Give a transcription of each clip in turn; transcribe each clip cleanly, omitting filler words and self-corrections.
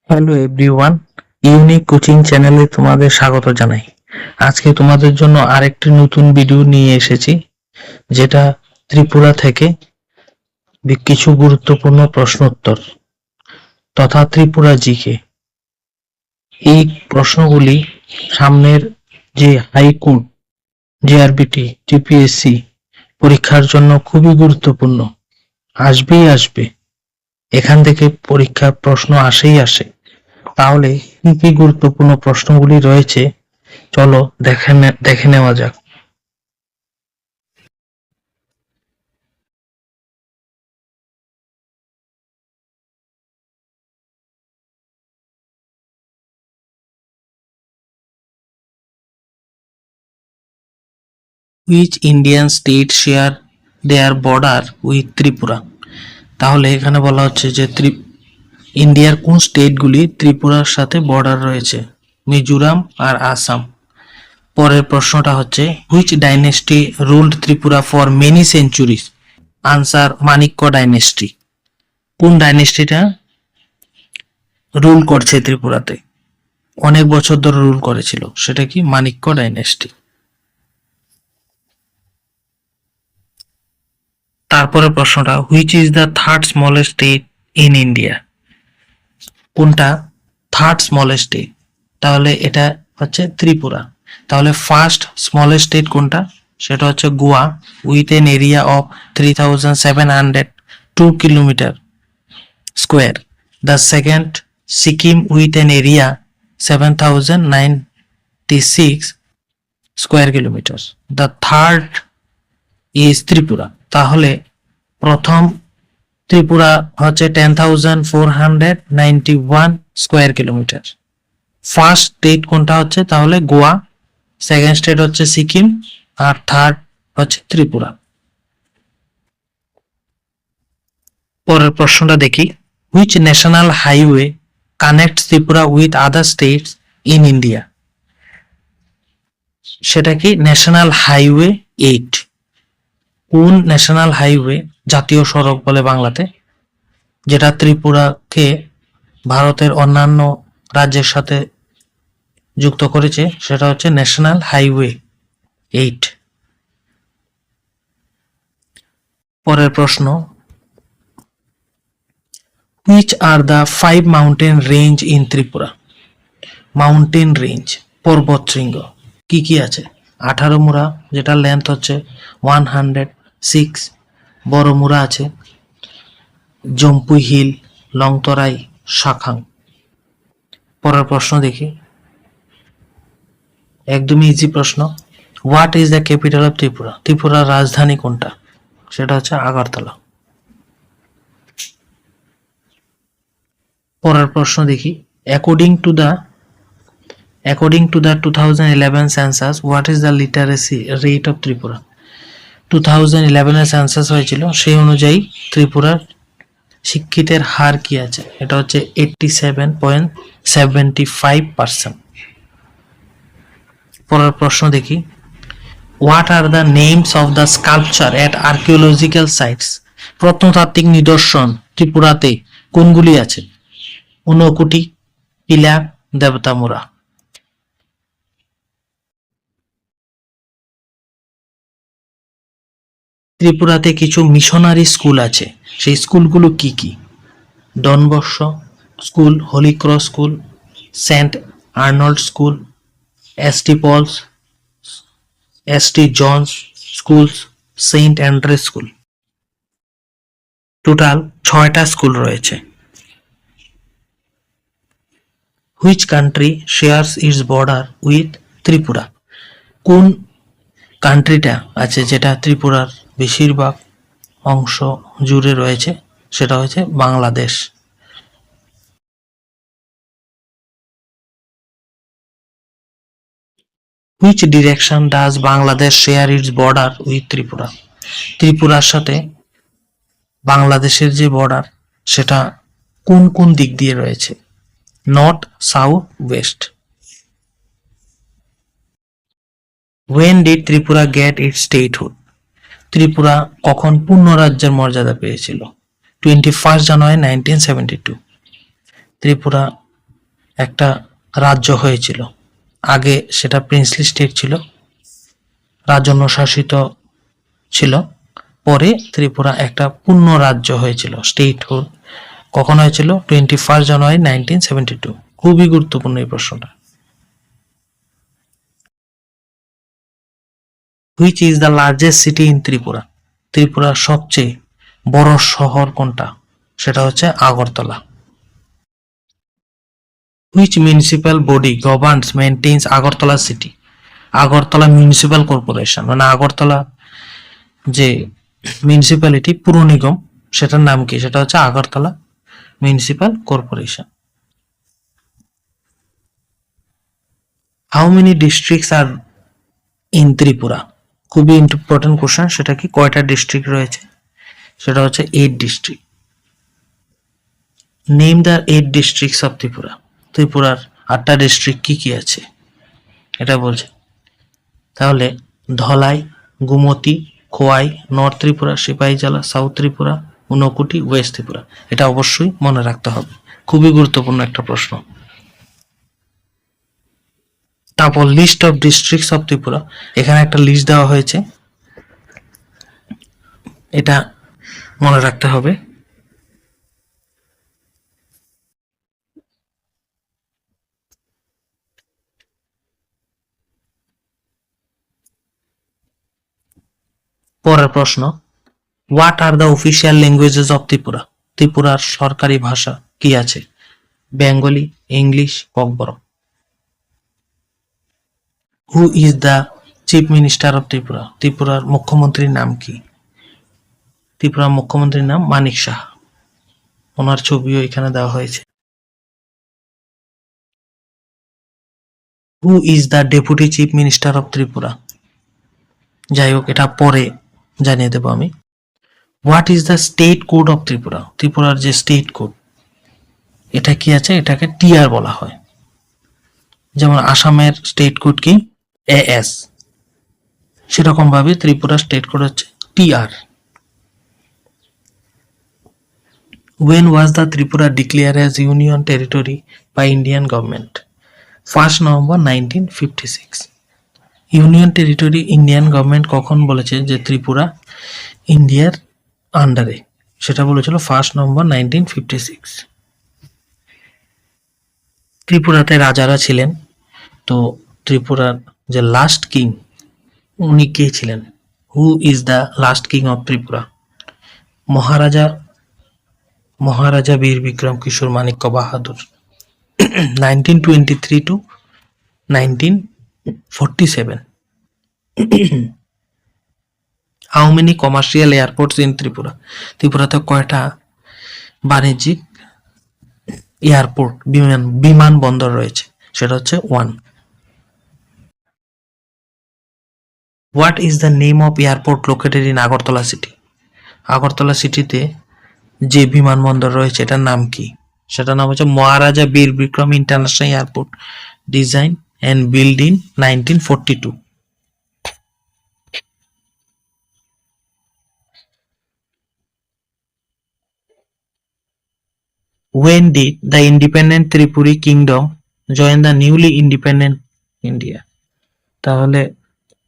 Hello everyone, unique coaching চ্যানেলে তোমাদের স্বাগত জানাই। আজকে তোমাদের জন্য আরেকটি নতুন ভিডিও নিয়ে এসেছি, যেটা ত্রিপুরা থেকে কিছু গুরুত্বপূর্ণ প্রশ্নোত্তর তথা ত্রিপুরা জিকে। এই প্রশ্নগুলি সামনের যে হাইকোর্ট, জিআরবিটি, টিপিএসসি পরীক্ষার জন্য খুবই গুরুত্বপূর্ণ। আসবে, এখান থেকে পরীক্ষার প্রশ্ন আসে। তাহলে কি কি গুরুত্বপূর্ণ প্রশ্নগুলি রয়েছে, চলো দেখে নেওয়া যাক। Which Indian state share their border with Tripura? তাহলে এখানে বলা হচ্ছে যে ইন্ডিয়ার কোন স্টেটগুলি ত্রিপুরার সাথে বর্ডার রয়েছে? মিজোরাম আর আসাম। পরের প্রশ্নটা হচ্ছে which dynasty ruled Tripura for many centuries? Answer Manikya dynasty. কোন ডাইনেস্টিটা রুল করছে ত্রিপুরাতে, অনেক বছর ধরে রুল করেছিল, সেটা কি? মাণিক্য ডাইনেস্টি। তারপরে প্রশ্নটা which is the third smallest state in India? কোনটা থার্ড স্মলেস্ট স্টেট? তাহলে এটা হচ্ছে ত্রিপুরা। তাহলে ফার্স্ট স্মলেস্ট স্টেট কোনটা? সেটা হচ্ছে Goa with an area of 3702 kilometre square. The second Sikkim with an area 7096 square kilometre. The third is Tripura. তাহলে প্রথম ত্রিপুরা হচ্ছে 10,491 স্কোয়ার কিলোমিটার। ফার্স্ট স্টেট কোনটা হচ্ছে? তাহলে গোয়া, সেকেন্ড স্টেট হচ্ছে সিকিম, আর থার্ড হচ্ছে ত্রিপুরা। পরের প্রশ্নটা দেখি, which national highway connect Tripura with other states in India? সেটা কি? National highway 8। কোন ন্যাশনাল হাইওয়ে, জাতীয় সড়ক বলে বাংলাতে, যেটা ত্রিপুরাকে ভারতের অন্যান্য রাজ্যের সাথে যুক্ত করেছে, সেটা হচ্ছে ন্যাশনাল হাইওয়ে 8। পরের প্রশ্ন, which are the 5 mountain range in Tripura? Mountain range, পর্বত শৃঙ্গ কি কি আছে? 18 মুড়া, যেটা লেন্থ হচ্ছে 106, বড় মুড়া আছে, জম্পুই হিল, লংতরাই, শাখাং। পরের প্রশ্ন দেখি, একদমই ইজি প্রশ্ন, what is the capital of Tripura? ত্রিপুরার রাজধানী কোনটা? সেটা হচ্ছে আগরতলা। পরের প্রশ্ন দেখি, according to the 2011 census what is the literacy rate of Tripura? 2011 census হয়েছিল, সেই অনুযায়ী ত্রিপুরার শিক্ষিতের হার কি আছে? এটা হচ্ছে 87.75%। পরের প্রশ্ন দেখি, what are the names of the sculpture at archaeological sites? প্রত্নতাত্ত্বিক নিদর্শন ত্রিপুরাতে কোনগুলি আছে? ঊনকোটি, পিলা, দেবতামুরা। ত্রিপুরাতে কিছু মিশনারি স্কুল আছে, সেই স্কুলগুলো কি কি? Don Bosco school, holy cross school, saint Arnold school, S T Paul's, S T John's schools, saint Andre school. Total 6টা স্কুল রয়েছে। Which country shares its border with Tripura? কোন কান্ট্রিটা আছে যেটা ত্রিপুরার বেশিরভাগ অংশ জুড়ে রয়েছে? সেটা হচ্ছে Bangladesh. Which direction does Bangladesh share it's border with Tripura? ত্রিপুরার সাথে বাংলাদেশের যে বর্ডার, সেটা কোন কোন দিক দিয়ে রয়েছে? North, south, West. When did Tripura get its statehood? Tripura কখন পূর্ণ রাজ্যের মর্যাদা পেয়েছিল? 21 জানুয়ারি 1972। ত্রিপুরা একটা রাজ্য হয়েছিল। আগে সেটা প্রিন্সলি স্টেট ছিল, রাজন্য শাসিত ছিল। পরে ত্রিপুরা একটা পূর্ণ রাজ্য হয়েছিল, স্টেটহুড। কখন হয়েছিল? 21 জানুয়ারি 1972। খুবই গুরুত্বপূর্ণ এই প্রশ্নটা। Which is the largest city in Tripura? ত্রিপুরার সবচেয়ে বড় শহর কোনটা? সেটা হচ্ছে Agartala. Which municipal body governs maintains Agartala city? Agartala municipal corporation, মানে আগরতলা যে মিউনিসিপ্যালিটি পুর নিগম, সেটার নাম কি? সেটা হচ্ছে Agartala municipal corporation. How many districts are in Tripura? খুবই ইম্পর্টেন্ট কোশ্চেন। সেটা কি, কয়টা ডিস্ট্রিক্ট রয়েছে? সেটা হচ্ছে 8 district. Name the 8 districts of Tripura. ত্রিপুরার 8টা ডিস্ট্রিক্ট কি কি আছে এটা বলছে। তাহলে Dhalai, Gomati, Khowai, north Tripura, Sepahijala, south Tripura, Unakoti, west Tripura. এটা অবশ্যই মনে রাখতে হবে, খুবই গুরুত্বপূর্ণ একটা প্রশ্ন। তারপর list of districts of Tripura, এখানে একটা লিস্ট দেওয়া হয়েছে, এটা মনে রাখতে হবে। পরের প্রশ্ন, what are the official languages of Tripura? ত্রিপুরার সরকারি ভাষা কি আছে? Bengali, English, Kokborok. Who is the chief minister of Tripura? ত্রিপুরার মুখ্যমন্ত্রীর নাম কি? ত্রিপুরার মুখ্যমন্ত্রীর নাম মানিক শাহ। ওনার ছবিও এখানে দেওয়া হয়েছে। হু is the deputy chief minister of Tripura? যাই হোক, এটা পরে জানিয়ে দেবো আমি। What is the state code of Tripura? ত্রিপুরার যে স্টেট কোড, এটা কি আছে? এটাকে টিআর বলা হয়। যেমন আসামের স্টেট কোড কি? এএস। সেরকম ভাবে ত্রিপুরার স্টেট কোড হচ্ছে TR. When was the Tripura declared as union territory by Indian government? 1st November 1956. Union territory Indian government কখন বলেছে যে ত্রিপুরা ইন্ডিয়ার আন্ডারে? সেটা বলেছিল 1st November 1956। ত্রিপুরাতে রাজারা ছিলেন, তো ত্রিপুরার যে লাস্ট কিং, উনি কে ছিলেন? Who is the last king of Tripura? Maharaja Bir Bikram Kishore Manikya Bahadur. 1923 to 1947। How many commercial airports in Tripura? ত্রিপুরাতে কয়টা বাণিজ্যিক এয়ারপোর্ট, বিমানবন্দর রয়েছে? সেটা হচ্ছে 1। What is the name of airport located in Agartala city? Agartala সিটিতে যে বিমানবন্দর রয়েছে এটার নাম কি? সেটার নাম হচ্ছে Maharaja Bir Bikram international airport, design and build in 1942। When did the independent Tripuri kingdom join the newly independent India? তাহলে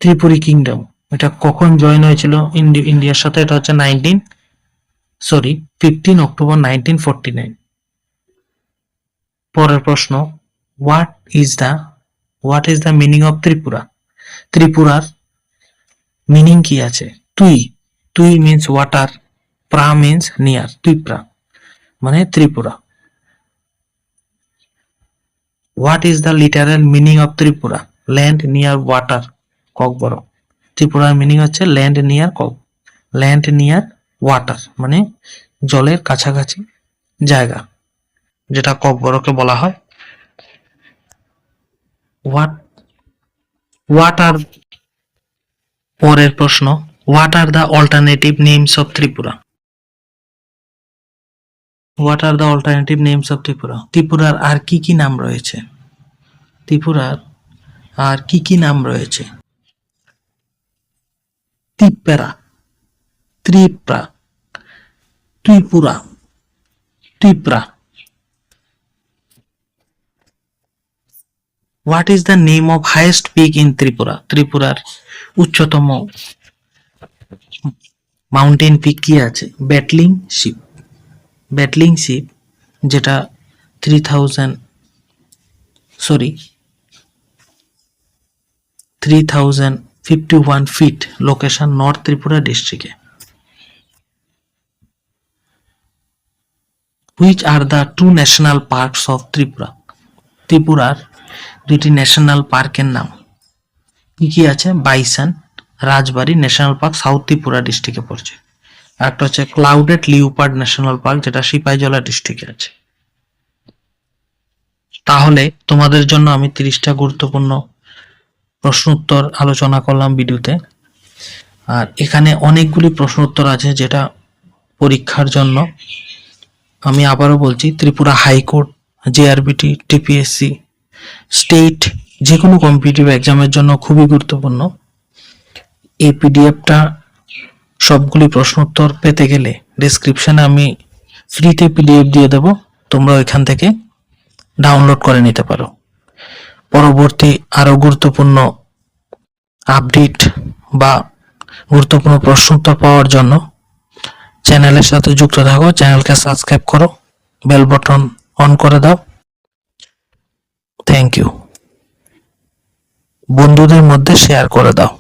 ত্রিপুরি কিংডম এটা কখন জয়েন হয়েছিল ইন্ডিয়ার সাথে? এটা হচ্ছে 15 অক্টোবর 1949। পরের প্রশ্ন, what is the meaning of Tripura? ত্রিপুরার মিনিং কি আছে? তুই মিন্স ওয়াটার, প্রা মিন্স নিয়ার, ত্রিপুরা মানে Tripura. What is the literal meaning of Tripura? Land near water, Kokborok. ত্রিপুরার মিনিং হচ্ছে ল্যান্ড নিয়ার ওয়াটার, মানে জলের কাছাকাছি জায়গা, যেটা ককবরকে বলা হয়। হোয়াট আর পরের প্রশ্ন, what are the alternative names of Tripura? What are the alternative names of Tripura? ত্রিপুরার আর কি কি নাম রয়েছে? ত্রিপুরার আর কি কি নাম রয়েছে? Tripura, Tripura, Tripura. What is the name of highest peak in Tripura? ত্রিপুরার উচ্চতম মাউন্টেন পিক কি আছে? ব্যাটলিং শিপ, যেটা 3051 ফিট, লোকেশন নর্থ ত্রিপুরা ডিস্ট্রিক্টে। Which are the two national parks of Tripura? ত্রিপুরার দুইটি ন্যাশনাল পার্কের নাম কি কি আছে? Bison, Rajbari national park south Tripura ডিস্ট্রিক্টে পড়ছে। আর একটা হচ্ছে ক্লাউডেড লিওপার্ড ন্যাশনাল পার্ক, যেটা সিপাহীজলা ডিস্ট্রিক্টে আছে। তাহলে তোমাদের জন্য আমি 30টা গুরুত্বপূর্ণ প্রশ্ন উত্তর আলোচনা করলাম ভিডিওতে। আর এখানে অনেকগুলি প্রশ্ন উত্তর আছে যেটা পরীক্ষার জন্য, আমি আবারও বলছি, Tripura high court, JRBT, TPSC, state, যে কোনো কম্পিটিটিভ এক্সামের জন্য খুবই গুরুত্বপূর্ণ। এই পিডিএফটা সবগুলি প্রশ্ন উত্তর পেতে গেলে ডেসক্রিপশনে আমি ফ্রিতে পিডিএফ দিয়ে দেব, তোমরা ওইখান থেকে ডাউনলোড করে নিতে পারো। পরবর্তী আরো গুরুত্বপূর্ণ আপডেট বা গুরুত্বপূর্ণ প্রশ্ন উত্তর পাওয়ার জন্য চ্যানেলের সাথে যুক্ত থাকো, চ্যানেলকে সাবস্ক্রাইব করো, বেল বাটন অন করে দাও। Thank you. বন্ধুদের মধ্যে শেয়ার করে দাও।